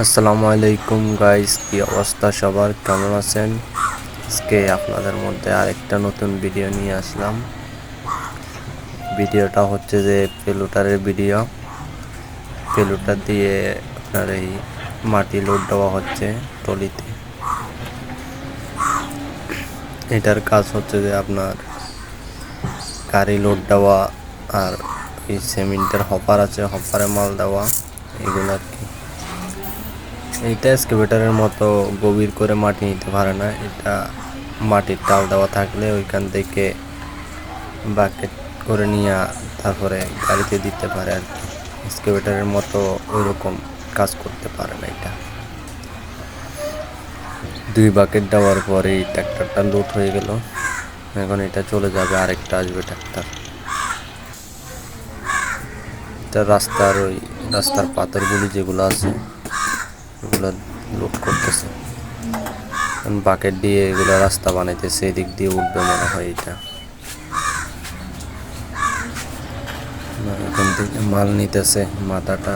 আসসালামু আলাইকুম গাইস, কি অবস্থা সবার, কেমন আছেন? আজকে আপনাদের মধ্যে আরেকটা নতুন ভিডিও নিয়ে আসলাম। ভিডিওটা হচ্ছে যে পেলোটারের ভিডিও। পেলোটার দিয়ে আপনার এই মাটি লোড দেওয়া হচ্ছে ট্রলিতে। এটার কাজ হচ্ছে যে আপনার গাড়ি লোড দেওয়া আর এই সিমেন্টের হপার আছে, হপারে মাল দেওয়া, এগুলো আর কি। এইটা এক্সকাভেটরের মতো গভীর করে মাটি নিতে পারে না। এটা মাটির টাল দেওয়া থাকলে ওইখান থেকে বাকেট করে নিয়ে তারপরে গাড়িতে দিতে পারে আর কি। এক্সকাভেটরের মতো ওইরকম কাজ করতে পারে না এটা। 2 বাকেট দেওয়ার পরে এই ট্র্যাক্টরটা লোড হয়ে গেল। এখন এটা চলে যাবে, আরেকটা আসবে ট্র্যাক্টর। এটা রাস্তার পাথরগুলি যেগুলো আছে ওগুলো লোড করতেছে। বাকেট দিয়ে এগুলো রাস্তা বানাইতেছে, এদিক দিয়ে উঠবে মনে হয় এটা। এখান থেকে মাল নিতেছে, মাথাটা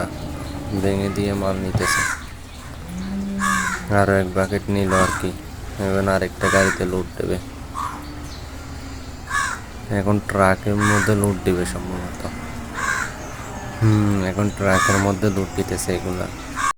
ভেঙে দিয়ে মাল নিতেছে। আরো 1 বাকেট নিল আর কি। এখন আরেকটা গাড়িতে লোড দেবে। এখন ট্রাকের মধ্যে লোড দিবে সম্ভবত। এখন ট্রাকের মধ্যে লোড দিতেছে এগুলা।